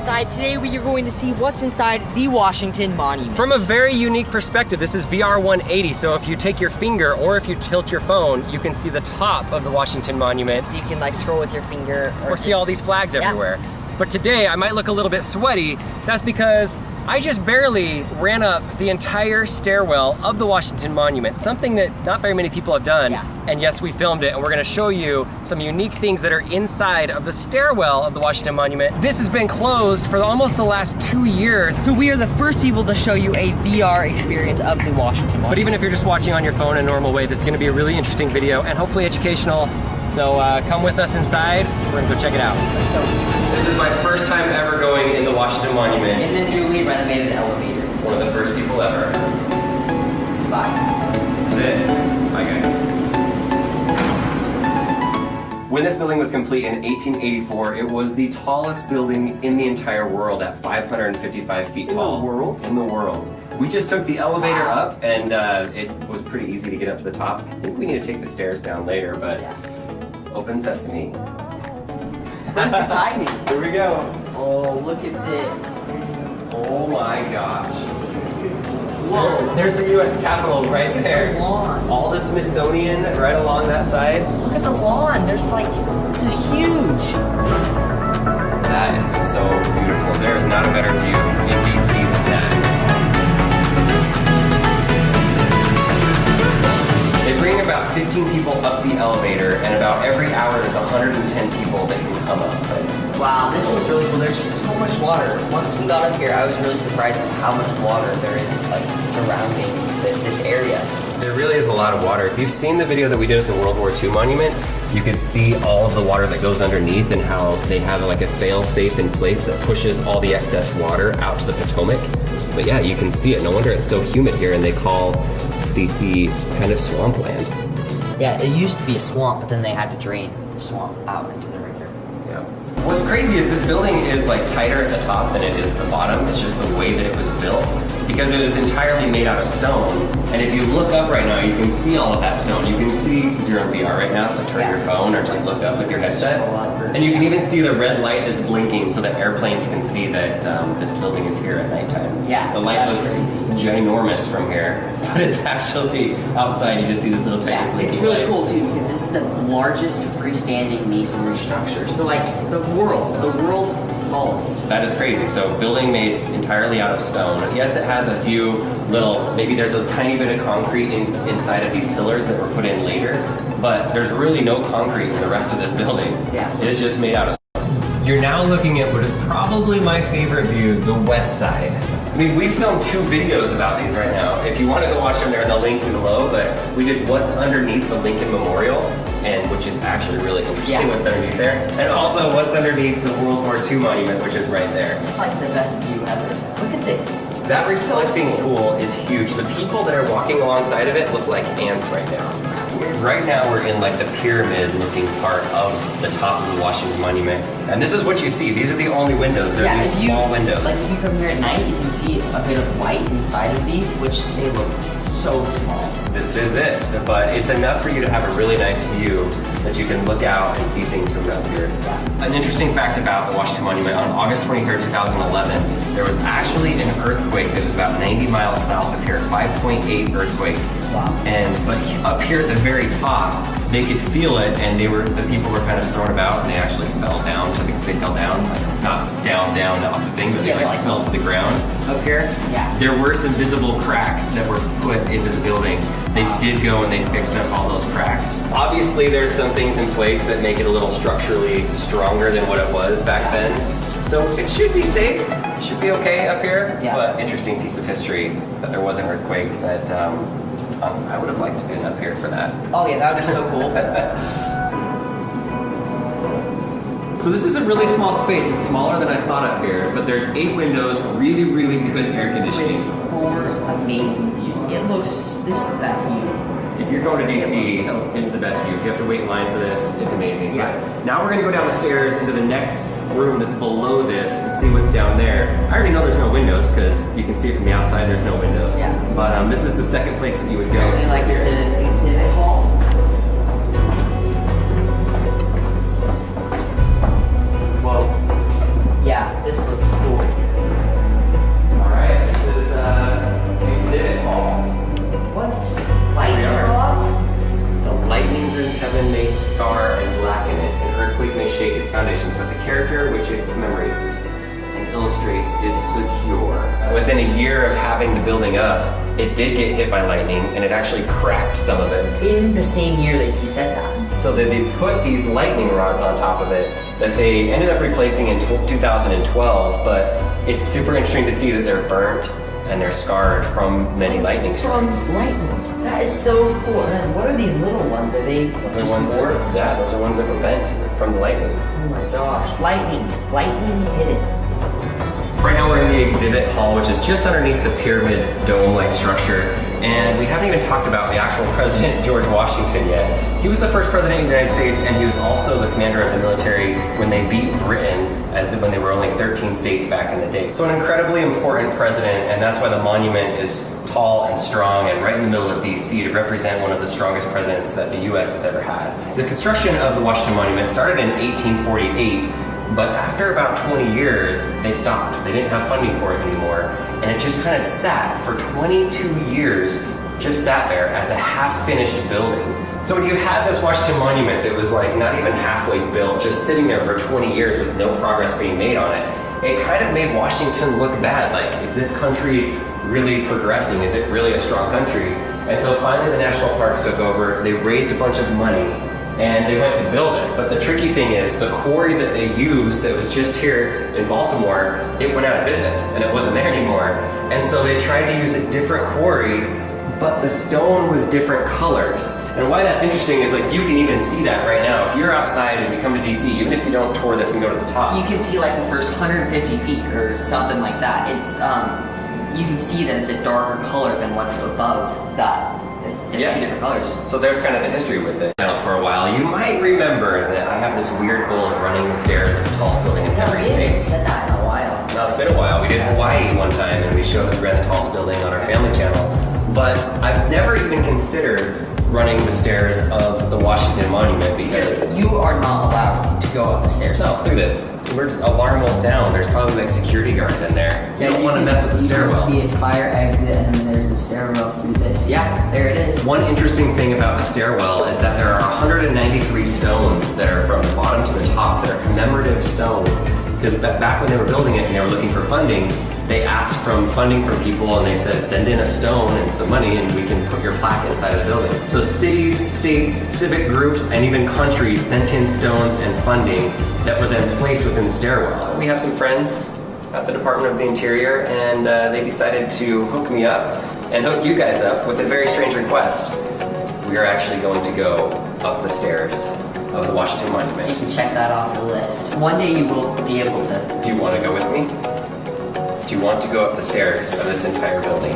inside. Today we are going to see what's inside the Washington Monument. From a very unique perspective, this is VR 180, so if you take your finger or if you tilt your phone, you can see the top of the Washington Monument. So you can like scroll with your finger. Or see all these flags everywhere. But today I might look a little bit sweaty. That's because I just barely ran up the entire stairwell of the Washington Monument, something that not very many people have done. And yes, we filmed it, and we're gonna show you some unique things that are inside of the stairwell of the Washington Monument. This has been closed for almost the last 2 years. So we are the first people to show you a VR experience of the Washington Monument. But even if you're just watching on your phone in a normal way, this is gonna be a really interesting video and hopefully educational. So come with us inside, we're gonna go check it out. This is my first time ever going in the Washington Monument. In the newly renovated elevator. One of the first people ever. Bye. This is it. Bye guys. When this building was complete in 1884, it was the tallest building in the entire world at 555 feet tall. In the world? In the world. We just took the elevator up and it was pretty easy to get up to the top. I think we need to take the stairs down later, but open sesame. Perfect timing. Here we go. Oh, look at this. Oh my gosh. Whoa. There's the U.S. Capitol right there. The lawn. All the Smithsonian right along that side. Look at the lawn. There's like, it's huge. That is so beautiful. There is not a better view in DC than that. They bring about 15 people up the elevator, and about every hour there's 110 people that can come up. Wow, this one's really cool. There's so much water. Once we got up here, I was really surprised at how much water there is like surrounding this area. There really is a lot of water. If you've seen the video that we did at the World War II monument, you can see all of the water that goes underneath and how they have like a fail-safe in place that pushes all the excess water out to the Potomac. But yeah, you can see it. No wonder it's so humid here, and they call DC kind of swampland. Yeah, it used to be a swamp, but then they had to drain the swamp out into the river. Yeah. What's crazy is this building is like tighter at the top than it is at the bottom. It's just the way that it was built, because it was entirely made out of stone. And if you look up right now, you can see all of that stone. You can see you're on VR right now, so turn your phone or just look up with your headset. And you can even see the red light that's blinking so that airplanes can see that this building is here at nighttime. Yeah, the light looks ginormous from here, but it's actually outside. You just see this little tiny blinking it's really light. cool too, because this is the largest freestanding masonry structure. So like the world's tallest. That is crazy. So building made entirely out of stone. Yes, it has a few little, maybe there's a tiny bit of concrete inside of these pillars that were put in later, but there's really no concrete in the rest of this building. Yeah. It is just made out of stone. You're now looking at what is probably my favorite view, the west side. I mean, we filmed 2 videos about these right now. If you want to go watch them, they're in the link below, but we did what's underneath the Lincoln Memorial, and which is actually really interesting what's underneath there. And also what's underneath the World War II monument, which is right there. This is like the best view ever. Look at this. That reflecting pool is huge. The people that are walking alongside of it look like ants right now. Right now we're in like the pyramid looking part of the top of the Washington Monument. And this is what you see. These are the only windows. They're these small windows. Like if you come here at night, you can see a bit of light inside of these, which they look so small. This is it. But it's enough for you to have a really nice view that you can look out and see things from up here. An interesting fact about the Washington Monument, on August 23rd, 2011, there was actually an earthquake that was about 90 miles south of here, 5.8 earthquake. Wow. But up here at the very top, they could feel it, and the people were kind of thrown about, and they actually fell down. So they fell down, like not down off the thing, but they like fell to the ground up here. Yeah. There were some visible cracks that were put into the building. They did go and they fixed up all those cracks. Obviously, there's some things in place that make it a little structurally stronger than what it was back then. So it should be safe. It should be okay up here. Yeah. But interesting piece of history that there was an earthquake that I would have liked to have been up here for that. Oh yeah, that would be so cool. So this is a really small space. It's smaller than I thought up here, but there's 8 windows, really, really good air conditioning. With 4 amazing views. This is the best view. If you're going to DC, it's the best view. If you have to wait in line for this, it's amazing. Yeah. But now we're gonna go down the stairs into the next room that's below this and see what's down there. I already know there's no windows because you can see it from the outside, there's no windows. Yeah. But this is the second place that you would go. Really like it's an exhibit hall. Whoa. Yeah, this looks within a year of having the building up, it did get hit by lightning, and it actually cracked some of it. In the same year that he said that. So that they put these lightning rods on top of it that they ended up replacing in 2012, but it's super interesting to see that they're burnt and they're scarred from many lightning strikes. From lightning. That is so cool. And what are these little ones? Are they Those are ones that were bent from the lightning. Oh my gosh. Lightning. Lightning hit it. Right now we're in the exhibit hall, which is just underneath the pyramid dome-like structure, and we haven't even talked about the actual President George Washington yet. He was the first president of the United States, and he was also the commander of the military when they beat Britain, when they were only 13 states back in the day. So an incredibly important president, and that's why the monument is tall and strong and right in the middle of DC to represent one of the strongest presidents that the US has ever had. The construction of the Washington Monument started in 1848, but after about 20 years, they stopped. They didn't have funding for it anymore. And it just kind of sat for 22 years, just sat there as a half-finished building. So when you had this Washington Monument that was like not even halfway built, just sitting there for 20 years with no progress being made on it, it kind of made Washington look bad. Like, is this country really progressing? Is it really a strong country? And so finally the national parks took over. They raised a bunch of money and they went to build it. But the tricky thing is the quarry that they used that was just here in Baltimore, it went out of business and it wasn't there anymore. And so they tried to use a different quarry, but the stone was different colors. And why that's interesting is like you can even see that right now. If you're outside and you come to DC, even if you don't tour this and go to the top, You can see like the first 150 feet or something like that. It's you can see that it's a darker color than what's above that. It's two different colors. So there's kind of the history with it. Now, for a while, you might remember that I have this weird goal of running the stairs of the tallest building in every We haven't state. said that in a while. Now, it's been a while. We did Hawaii one time, and we showed we ran the tallest building on our family channel. But I've never even considered running the stairs of the Washington Monument because You are not allowed to go up the stairs. no, look at this. Alarm will sound. There's probably like security guards in there. You don't want to mess with the stairwell. You can see it, fire exit, and then there's the stairwell through this. Yeah, there it is. One interesting thing about the stairwell is that there are 193 stones that are from the bottom to the top that are commemorative stones. Because back when they were building it and they were looking for funding, they asked funding from people and they said, send in a stone and some money and we can put your plaque inside of the building. So cities, states, civic groups, and even countries sent in stones and funding that were then placed within the stairwell. We have some friends at the Department of the Interior and they decided to hook me up and hook you guys up with a very strange request. We are actually going to go up the stairs of the Washington So you Monument. can check that off the list. One day you will be able to. Do you want to go with me? Do you want to go up the stairs of this entire building?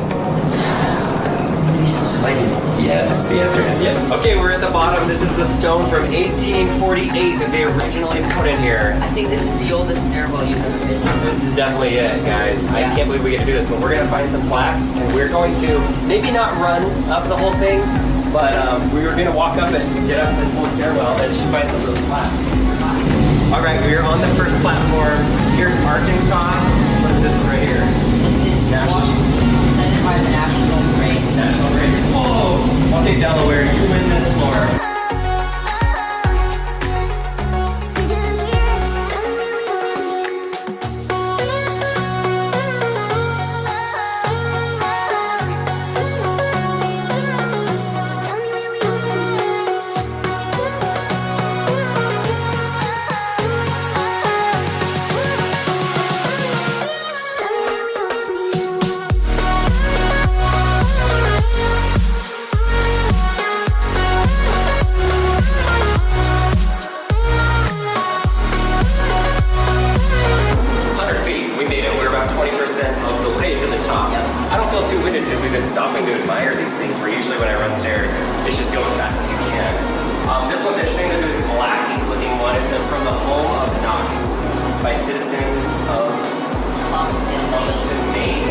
You're so sweaty. Yes, the answer is yes. Okay, we're at the bottom. This is the stone from 1848 that they originally put in here. I think this is the oldest stairwell you've ever been in. This is definitely it, guys. I can't believe we get to do this, but we're gonna find some plaques and we're going to maybe not run up the whole thing, but we were gonna walk up and get up this whole stairwell and should find some of those plaques. All right, we are on the first platform. Here's Arkansas. What is this one right here? This is presented by the National Parade. National Parade. Whoa! Okay, Delaware, you win this floor. Stopping to admire these things where usually when I run stairs, it's just go as fast as you can. This one's interesting that it's black looking one. It says from the home of Knox by citizens of Thomaston, Maine.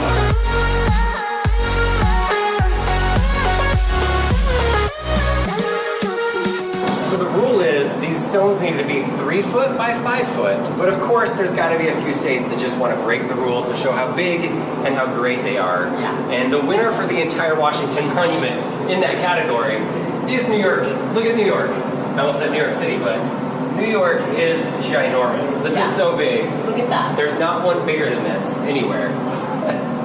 So the rule is these stones need to be 3 foot by 5 foot, but of course there's got to be a few states that just want to break the rules to show how big and how great they are. Yeah. And the winner for the entire Washington Monument in that category is New York. Look at New York. I almost said New York City, but New York is ginormous. This is so big. Look at that. There's not one bigger than this anywhere.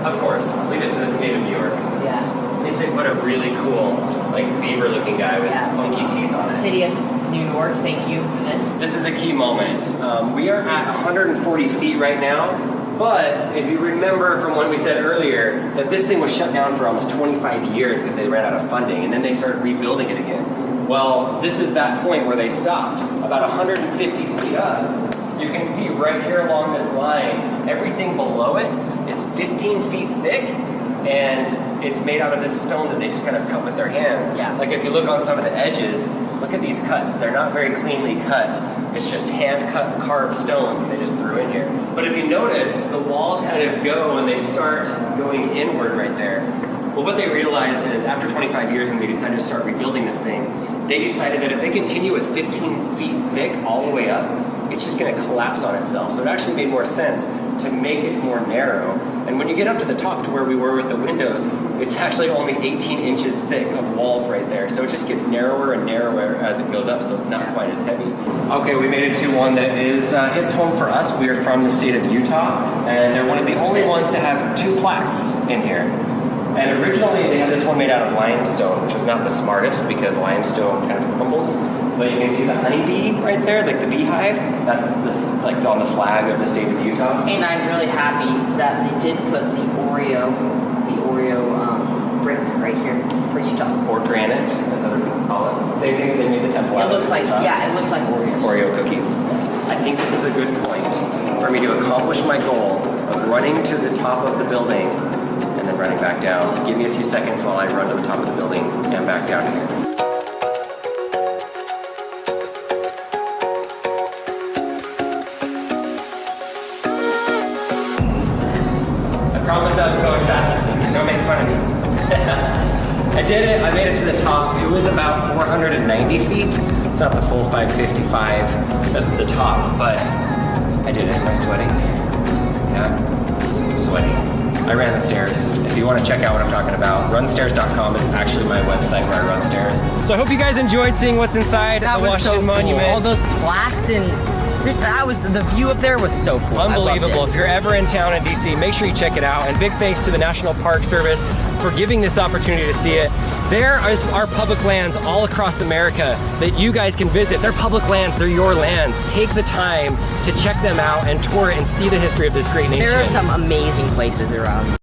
Of course, leave it to the state of New York. Yeah. They said what a really cool, like beaver-looking guy with funky teeth on it. City of New York, thank you for this. This is a key moment. We are at 140 feet right now, but if you remember from when we said earlier that this thing was shut down for almost 25 years because they ran out of funding, and then they started rebuilding it again. Well, this is that point where they stopped, about 150 feet up. You can see right here along this line, everything below it is 15 feet thick, and it's made out of this stone that they just kind of cut with their hands. Yeah. Like if you look on some of the edges, look at these cuts. They're not very cleanly cut. It's just hand-cut carved stones that they just threw in here. But if you notice, the walls kind of go and they start going inward right there. Well, what they realized is after 25 years when they decided to start rebuilding this thing, they decided that if they continue with 15 feet thick all the way up, it's just going to collapse on itself. So it actually made more sense to make it more narrow. And when you get up to the top to where we were with the windows, it's actually only 18 inches thick of walls right there. So it just gets narrower and narrower as it goes up, so it's not quite as heavy. Okay, we made it to one that is hits home for us. We are from the state of Utah, and they're one of the only ones to have 2 plaques in here. And originally they had this one made out of limestone, which was not the smartest because limestone kind of crumbles. But you can see the honeybee right there, like the beehive. That's this, like on the flag of the state of Utah. And I'm really happy that they did put the Oreo brick right here for Utah. Or granite, as other people call it. Same thing that they made the temple out of. It looks like, yeah, it looks like Oreos. Oreo cookies. I think this is a good point for me to accomplish my goal of running to the top of the building and then running back down. Give me a few seconds while I run to the top of the building and back down here. I promised I was going faster. Don't make fun of me. I did it. I made it to the top. It was about 490 feet. It's not the full 555. That's the top, but I did it. Am I sweating? Yeah, I'm sweating. I ran the stairs. If you want to check out what I'm talking about, runstairs.com is actually my website where I run stairs. So I hope you guys enjoyed seeing what's inside the Washington Monument. All those plaques and just the view up there was so cool. Unbelievable. If you're ever in town in DC, make sure you check it out. And big thanks to the National Park Service for giving this opportunity to see it. There are public lands all across America that you guys can visit. They're public lands, they're your lands. Take the time to check them out and tour it and see the history of this great nation. There are some amazing places around.